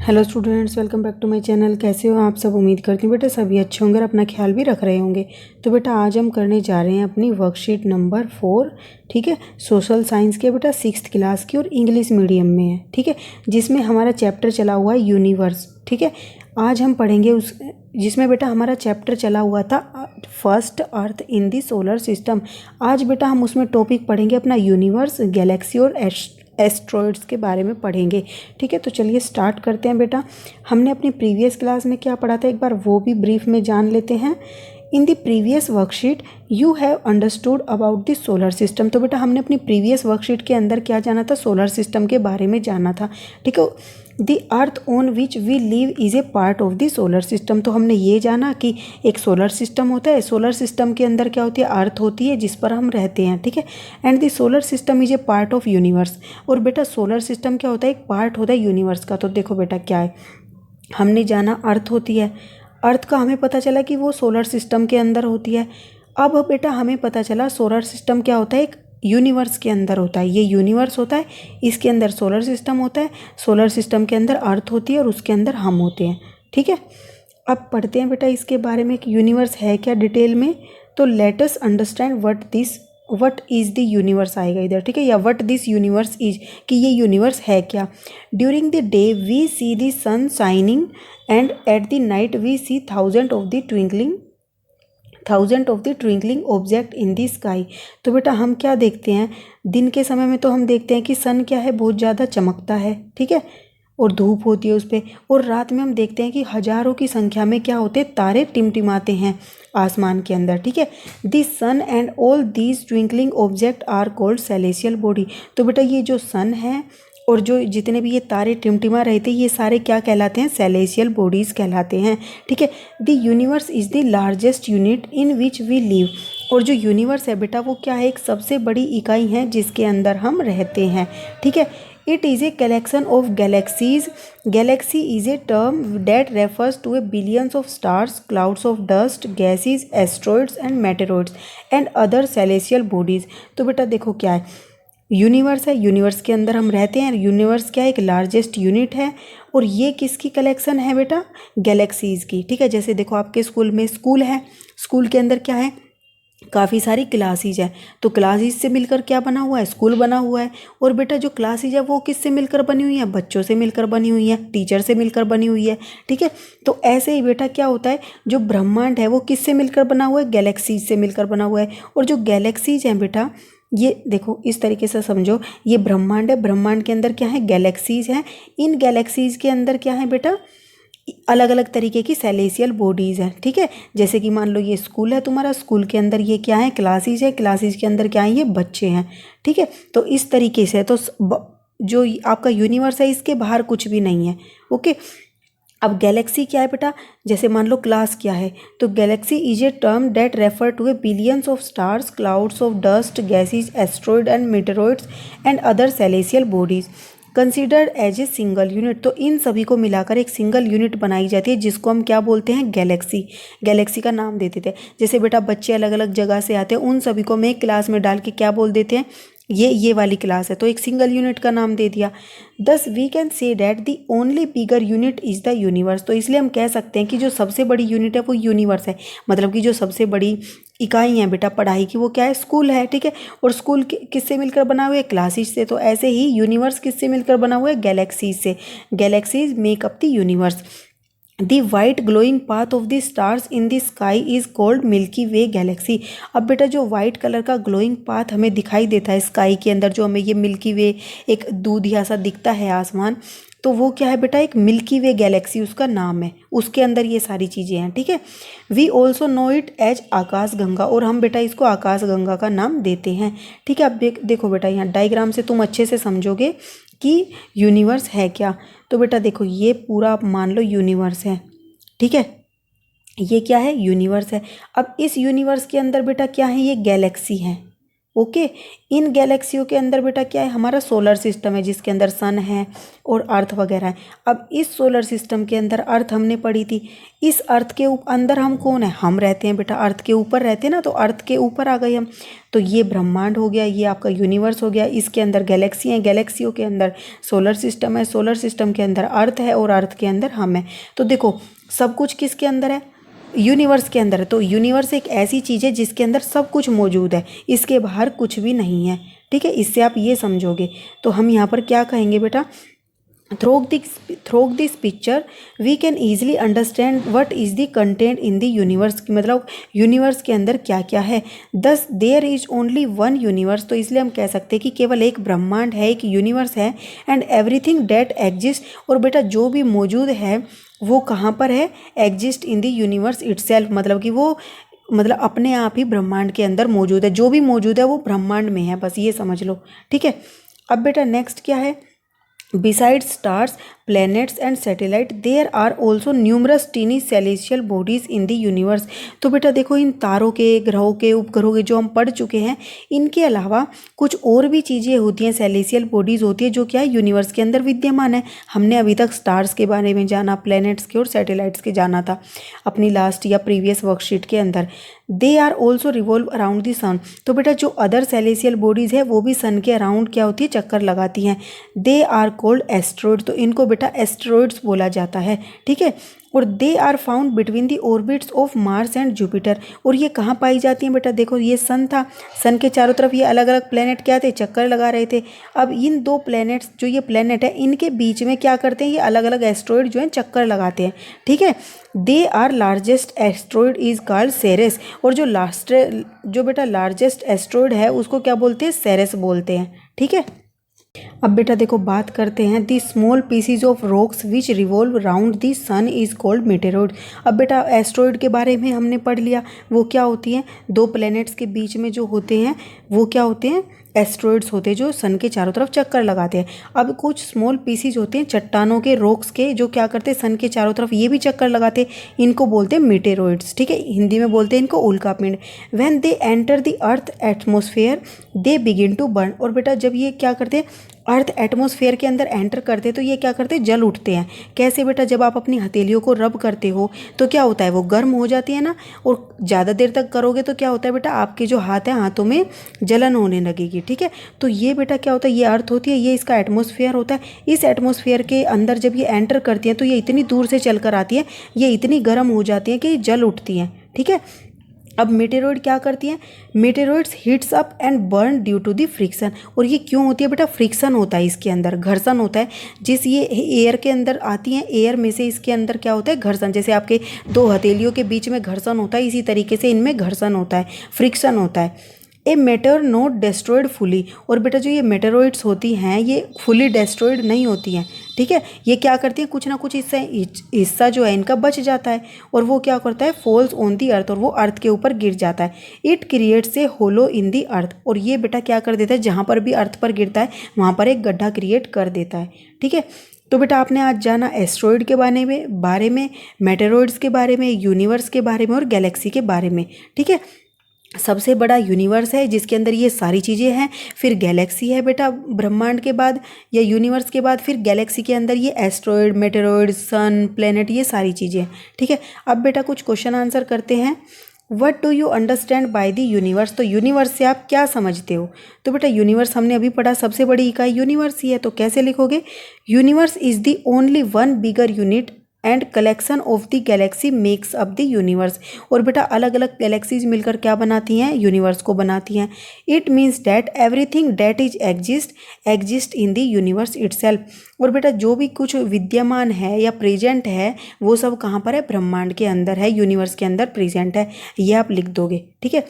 Hello students, welcome back to my channel. कैसे हो आप सब? उम्मीद करती हूँ बेटा सभी अच्छे होंगे और अपना ख्याल भी रख रहे होंगे। तो बेटा आज हम करने जा रहे हैं अपनी वर्कशीट नंबर 4, ठीक है। सोशल साइंस के बेटा 6th क्लास की और इंग्लिश मीडियम में है, ठीक है, जिसमें हमारा चैप्टर चला हुआ है यूनिवर्स, ठीक है। आज हम पढ़ेंगे जिसमें बेटा हमारा चैप्टर चला हुआ था फर्स्ट अर्थ इन दी सोलर सिस्टम। आज बेटा हम उसमें टॉपिक पढ़ेंगे अपना यूनिवर्स, गैलेक्सी और एस्ट्रॉइड्स के बारे में पढ़ेंगे, ठीक है। तो चलिए स्टार्ट करते हैं बेटा। हमने अपनी प्रीवियस क्लास में क्या पढ़ा था एक बार वो भी ब्रीफ में जान लेते हैं। In the previous worksheet you have understood about the solar system. तो बेटा हमने अपनी प्रीवियस वर्कशीट के अंदर क्या जाना था? सोलर सिस्टम के बारे में जाना था, ठीक है। The earth on which we live is a part of the solar system. तो हमने ये जाना कि एक सोलर सिस्टम होता है, सोलर सिस्टम के अंदर क्या होती है? अर्थ होती है जिस पर हम रहते हैं, ठीक है। And the solar system is a part of universe. और बेटा सोलर सिस्टम क्या होता है? एक पार्ट होता है यूनिवर्स का। तो देखो बेटा क्या है, हमने जाना अर्थ होती है, अर्थ का हमें पता चला कि वो सोलर सिस्टम के अंदर होती है। अब बेटा हमें पता चला सोलर सिस्टम क्या होता है? एक यूनिवर्स के अंदर होता है। ये यूनिवर्स होता है, इसके अंदर सोलर सिस्टम होता है, सोलर सिस्टम के अंदर अर्थ होती है और उसके अंदर हम होते हैं, ठीक है। अब पढ़ते हैं बेटा इसके बारे में कि यूनिवर्स है क्या डिटेल में। तो let us understand what is the universe आएगा इधर, ठीक है, या व्हाट दिस यूनिवर्स इज, कि ये यूनिवर्स है क्या। During the day we see the sun shining and at the night we see thousand of the twinkling object in the sky. तो बेटा हम क्या देखते हैं? दिन के समय में तो हम देखते हैं कि सन क्या है, बहुत ज़्यादा चमकता है, ठीक है, और धूप होती है उस पर। और रात में हम देखते हैं कि हजारों की संख्या में क्या होते हैं? तारे टिमटिमाते हैं आसमान के अंदर, ठीक है। The sun and all these twinkling object are called celestial body. तो बेटा ये जो सन है और जो जितने भी ये तारे टिमटिमा रहे थे, ये सारे क्या कहलाते हैं? सेलेशियल बॉडीज़ कहलाते हैं, ठीक है। The universe is the largest unit in which we live. और जो यूनिवर्स है बेटा वो क्या है? एक सबसे बड़ी इकाई है जिसके अंदर हम रहते हैं, ठीक है। It is a collection of galaxies. Galaxy is a term that refers to a billions of stars, clouds of dust, gases, asteroids and meteoroids and other celestial bodies. तो बेटा देखो क्या है, यूनिवर्स है, यूनिवर्स के अंदर हम रहते हैं। यूनिवर्स क्या है? एक लार्जेस्ट यूनिट है। और ये किसकी कलेक्शन है बेटा? गैलेक्सीज़ की, ठीक है। जैसे देखो आपके स्कूल में स्कूल है, स्कूल के अंदर क्या है? काफ़ी सारी क्लासेज है। तो क्लासेज से मिलकर क्या बना हुआ है? स्कूल बना हुआ है। और बेटा जो क्लासेज है वो किससे मिलकर बनी हुई है? बच्चों से मिलकर बनी हुई है, टीचर से मिलकर बनी हुई है, ठीक है। तो ऐसे ही बेटा क्या होता है, जो ब्रह्मांड है वो किससे मिलकर बना हुआ है? गैलेक्सीज से मिलकर बना हुआ है। और जो गैलेक्सीज हैं बेटा, ये देखो इस तरीके से समझो, ये ब्रह्मांड है, ब्रह्मांड के अंदर क्या है? गैलेक्सीज हैं। इन गैलेक्सीज के अंदर क्या है बेटा? अलग अलग तरीके की सेलेशियल बॉडीज़ हैं, ठीक है। जैसे कि मान लो ये स्कूल है तुम्हारा, स्कूल के अंदर ये क्या है? क्लासेज है, क्लासेज के अंदर क्या है? ये बच्चे हैं, ठीक है। तो इस तरीके से तो जो आपका यूनिवर्स है इसके बाहर कुछ भी नहीं है, ओके। अब गैलेक्सी क्या है बेटा? जैसे मान लो क्लास क्या है, तो galaxy is a term that refer to a billions of stars, clouds of dust, gases, asteroid and meteoroids and other celestial bodies considered as a single unit. तो इन सभी को मिलाकर एक सिंगल यूनिट बनाई जाती है जिसको हम क्या बोलते हैं? गैलेक्सी। गैलेक्सी का नाम देते थे। जैसे बेटा बच्चे अलग अलग जगह से आते हैं, उन सभी को हम एक क्लास में डाल के क्या बोल देते हैं? ये वाली क्लास है, तो एक सिंगल यूनिट का नाम दे दिया। Thus we can say that the only bigger unit is the universe. तो इसलिए हम कह सकते हैं कि जो सबसे बड़ी यूनिट है वो यूनिवर्स है। मतलब कि जो सबसे बड़ी इकाई है बेटा पढ़ाई की वो क्या है? स्कूल है, ठीक है। और स्कूल किससे मिलकर बना हुआ है? क्लासेज से। तो ऐसे ही यूनिवर्स किससे मिलकर बना हुआ है? गैलेक्सीज से। Galaxies make up the universe. The white glowing path of the stars in the sky is called milky way Galaxy. अब बेटा जो वाइट कलर का ग्लोइंग पाथ हमें दिखाई देता है स्काई के अंदर, जो हमें ये मिल्की वे एक दूधिया सा दिखता है आसमान, तो वो क्या है बेटा? एक मिल्की वे गैलेक्सी उसका नाम है, उसके अंदर ये सारी चीज़ें हैं, ठीक है। We also know it as Akash Ganga, और हम बेटा इसको आकाश गंगा का नाम देते हैं, ठीक है। अब देखो बेटा यहाँ डायग्राम से तुम अच्छे से समझोगे कि यूनिवर्स है क्या। तो बेटा देखो ये पूरा मान लो यूनिवर्स है, ठीक है। ये क्या है? यूनिवर्स है। अब इस यूनिवर्स के अंदर बेटा क्या है? ये गैलेक्सी है, ओके। इन गैलेक्सियों के अंदर बेटा क्या है, हमारा सोलर सिस्टम है जिसके अंदर सन है और अर्थ वगैरह है। अब इस सोलर सिस्टम के अंदर अर्थ हमने पढ़ी थी, इस अर्थ के अंदर हम कौन है, हम रहते हैं बेटा, अर्थ के ऊपर रहते हैं ना, तो अर्थ के ऊपर आ गए हम। तो ये ब्रह्मांड हो गया, ये आपका यूनिवर्स हो गया, इसके अंदर गैलेक्सी हैं, गैलेक्सियों के अंदर सोलर सिस्टम है, सोलर सिस्टम के अंदर अर्थ है और अर्थ के अंदर हम हैं। तो देखो सब कुछ किसके अंदर है, यूनिवर्स के अंदर है। तो यूनिवर्स एक ऐसी चीज़ है जिसके अंदर सब कुछ मौजूद है, इसके बाहर कुछ भी नहीं है, ठीक है। इससे आप ये समझोगे। तो हम यहाँ पर क्या कहेंगे बेटा, through this picture we can easily understand what is the content in the universe, मतलब यूनिवर्स के अंदर क्या क्या है। Thus there is only one universe, तो इसलिए हम कह सकते हैं कि केवल एक ब्रह्मांड है, एक यूनिवर्स है। एंड एवरीथिंग डेट एग्जिस्ट, और बेटा जो भी मौजूद है वो कहाँ पर है, exist in the universe itself, मतलब कि वो मतलब अपने आप ही ब्रह्मांड के अंदर मौजूद है, जो भी मौजूद है वो ब्रह्मांड में है, बस ये समझ लो, ठीक है। अब बेटा नेक्स्ट क्या है, Besides stars, planets and satellite, there are also numerous teeny celestial bodies in the universe। तो बेटा देखो इन तारों के, ग्रहों के, उपग्रहों के जो हम पढ़ चुके हैं, इनके अलावा कुछ और भी चीज़ें होती हैं, सेलेशियल बॉडीज़ होती है जो क्या है यूनिवर्स के अंदर विद्यमान है। हमने अभी तक स्टार्स के बारे में जाना, प्लैनेट्स के और सैटेलाइट्स के जाना था अपनी लास्ट या प्रीवियस वर्कशीट के अंदर। They are also revolve around the sun, तो बेटा जो अदर सेलेशियल बॉडीज़ है वो भी सन के अराउंड क्या होती है, चक्कर लगाती हैं। दे आर कॉल्ड एस्ट्रॉइड, तो इनको बेटा एस्ट्रॉइड्स बोला जाता है, ठीक है। और they are found between the orbits of Mars and Jupiter, और ये कहाँ पाई जाती हैं बेटा, देखो ये सन था, सन के चारों तरफ ये अलग अलग प्लेनेट क्या थे, चक्कर लगा रहे थे। अब इन दो प्लेनेट्स, जो ये प्लेनेट है इनके बीच में क्या करते हैं, ये अलग अलग एस्ट्रॉइड जो हैं चक्कर लगाते हैं, ठीक है। They are largest asteroid is called Ceres, और जो बेटा लार्जेस्ट एस्ट्रॉइड है उसको क्या बोलते हैं, सेरेस बोलते हैं, ठीक है। अब बेटा देखो बात करते हैं, the small pieces of rocks which revolve round the sun is called meteoroid. अब बेटा एस्ट्रॉइड के बारे में हमने पढ़ लिया, वो क्या होती हैं, दो प्लैनेट्स के बीच में जो होते हैं वो क्या होते हैं, एस्ट्रॉइड्स होते हैं जो सन के चारों तरफ चक्कर लगाते हैं। अब कुछ स्मॉल पीसीज होते हैं चट्टानों के, रॉक्स के, जो क्या करते हैं सन के चारों तरफ ये भी चक्कर लगाते हैं, इनको बोलते हैं मेटेरॉइड्स, ठीक है। हिंदी में बोलते हैं इनको उल्कापिंड। When they enter the earth atmosphere they begin to burn, और बेटा जब ये क्या करते हैं अर्थ एटमॉस्फेयर के अंदर एंटर करते तो ये क्या करते हैं, जल उठते हैं। कैसे बेटा, जब आप अपनी हथेलियों को रब करते हो तो क्या होता है, वो गर्म हो जाती है ना, और ज़्यादा देर तक करोगे तो क्या होता है बेटा, आपके जो हाथ हैं हाथों में जलन होने लगेगी, ठीक है। तो ये बेटा क्या होता है, ये अर्थ होती है, ये इसका एटमॉस्फेयर होता है। इस एटमॉस्फेयर के अंदर जब ये एंटर करती हैं तो ये इतनी दूर से चल कर आती है, ये इतनी गर्म हो जाती है कि जल उठती हैं, ठीक है। अब मेटेरॉइड क्या करती हैं, meteoroids heats up and burn due to the friction, और ये क्यों होती है बेटा, फ्रिक्शन होता है इसके अंदर, घर्षण होता है। जिस ये एयर के अंदर आती हैं, एयर में से इसके अंदर क्या होता है, घर्षण, जैसे आपके दो हथेलियों के बीच में घर्षण होता है, इसी तरीके से इनमें घर्षण होता है, फ्रिक्शन होता है। ए मेटर नॉट डेस्ट्रॉयड फुली, और बेटा जो ये मेटेरॉइड्स होती हैं ये फुली डेस्ट्रॉयड नहीं होती हैं, ठीक है। ये क्या करती हैं, कुछ ना कुछ हिस्सा जो है इनका बच जाता है, और वो क्या करता है, फॉल्स ऑन दी अर्थ, और वो अर्थ के ऊपर गिर जाता है। It creates a hollow in the earth, और ये बेटा क्या कर देता है, जहाँ पर भी अर्थ पर गिरता है वहाँ पर एक गड्ढा क्रिएट कर देता है, ठीक है। तो बेटा आपने आज जाना एस्ट्रॉयड के बारे में, मेटेरॉइड्स के बारे में, यूनिवर्स के बारे में और गैलेक्सी के बारे में, ठीक है। सबसे बड़ा यूनिवर्स है जिसके अंदर ये सारी चीज़ें हैं, फिर गैलेक्सी है बेटा ब्रह्मांड के बाद या यूनिवर्स के बाद, फिर गैलेक्सी के अंदर ये एस्ट्रॉयड, मेटेरॉयड, सन, प्लेनेट, ये सारी चीज़ें, ठीक है। अब बेटा कुछ क्वेश्चन आंसर करते हैं। What do you understand by the universe, तो यूनिवर्स से आप क्या समझते हो। तो बेटा यूनिवर्स हमने अभी पढ़ा, सबसे बड़ी इकाई यूनिवर्स ही है, तो कैसे लिखोगे, universe is the only one bigger unit and collection of the Galaxy makes up the universe, और बेटा अलग अलग गैलेक्सीज मिलकर क्या बनाती हैं, यूनिवर्स को बनाती हैं। It means that everything that is exist in the universe itself, और बेटा जो भी कुछ विद्यमान है या प्रेजेंट है वो सब कहाँ पर है, ब्रह्मांड के अंदर है, यूनिवर्स के अंदर प्रेजेंट है, ये आप लिख दोगे, ठीक है।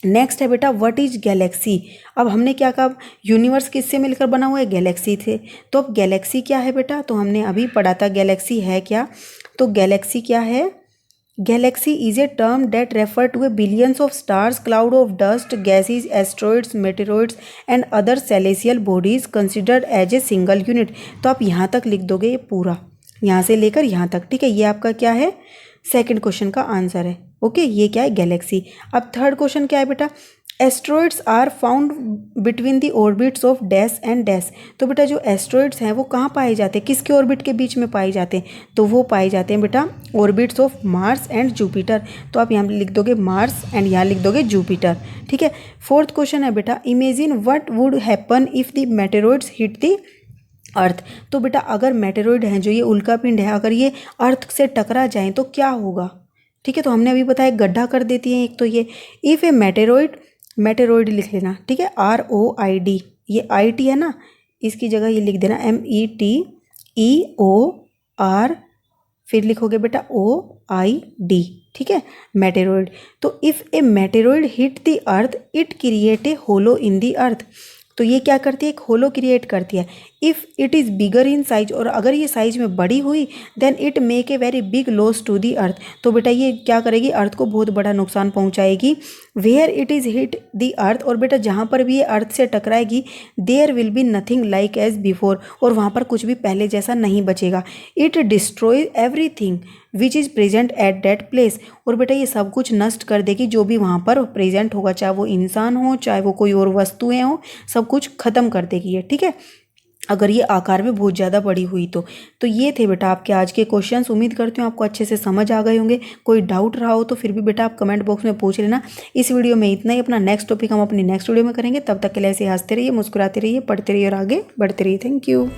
नेक्स्ट है बेटा व्हाट इज गैलेक्सी। अब हमने क्या कहा, यूनिवर्स किससे मिलकर बना हुआ है, गैलेक्सी थे। तो अब गैलेक्सी क्या है बेटा, तो हमने अभी पढ़ा था गैलेक्सी है क्या, तो गैलेक्सी क्या है, galaxy is a term that refer to a billions of stars, cloud of dust, gases, asteroids, meteoroids and other celestial bodies considered as a single unit. तो आप यहाँ तक लिख दोगे ये पूरा, यहाँ से लेकर यहाँ तक, ठीक है। ये आपका क्या है, सेकंड क्वेश्चन का आंसर है, ओके। ये क्या है, गैलेक्सी। अब थर्ड क्वेश्चन क्या है बेटा, asteroids are found between the orbits of dash and dash. तो बेटा जो एस्ट्रॉइड्स हैं वो कहाँ पाए जाते हैं, किसके ऑर्बिट के बीच में पाए जाते हैं, तो वो पाए जाते हैं बेटा orbits of Mars and Jupiter. तो आप यहाँ लिख दोगे मार्स एंड यहाँ लिख दोगे जुपिटर, ठीक है। फोर्थ क्वेश्चन है बेटा, imagine what would happen if the meteoroids hit the earth. तो बेटा अगर मेटेरॉइड हैं जो ये उल्कापिंड है, अगर ये अर्थ से टकरा जाएं तो क्या होगा, ठीक है। तो हमने अभी बताया गड्ढा कर देती हैं एक, तो ये इफ़ ए मेटेरॉइड लिख लेना, ठीक है, ROID, ये IT है ना, इसकी जगह ये लिख देना METEOR, फिर लिखोगे बेटा OID, ठीक है, मेटेरॉइड। तो if a meteoroid hit the earth it create a hollow in the earth. तो ये क्या करती है, एक होलो क्रिएट करती है। If it is bigger in size, और अगर ये साइज में बड़ी हुई then it make a very big loss to the earth. तो बेटा ये क्या करेगी, अर्थ को बहुत बड़ा नुकसान पहुंचाएगी। Where it is hit the earth, और बेटा जहाँ पर भी ये अर्थ से टकराएगी there will be nothing like as before, और वहाँ पर कुछ भी पहले जैसा नहीं बचेगा। It destroy everything which is present at that place, और बेटा ये सब कुछ नष्ट कर देगी जो भी वहाँ पर प्रेजेंट होगा, चाहे वो इंसान हो चाहे वो कोई और वस्तुएं हो, सब कुछ ख़त्म कर देगी ये, ठीक है, अगर ये आकार में बहुत ज़्यादा बड़ी हुई तो ये थे बेटा आपके आज के क्वेश्चंस। उम्मीद करती हूँ आपको अच्छे से समझ आ गए होंगे। कोई डाउट रहा हो तो फिर भी बेटा आप कमेंट बॉक्स में पूछ लेना। इस वीडियो में इतना ही, अपना नेक्स्ट टॉपिक हम अपनी नेक्स्ट वीडियो में करेंगे। तब तक के लिए ऐसे हंसते रहिए, मुस्कुराते रहिए, पढ़ते रहिए और आगे बढ़ते रहिए। Thank you.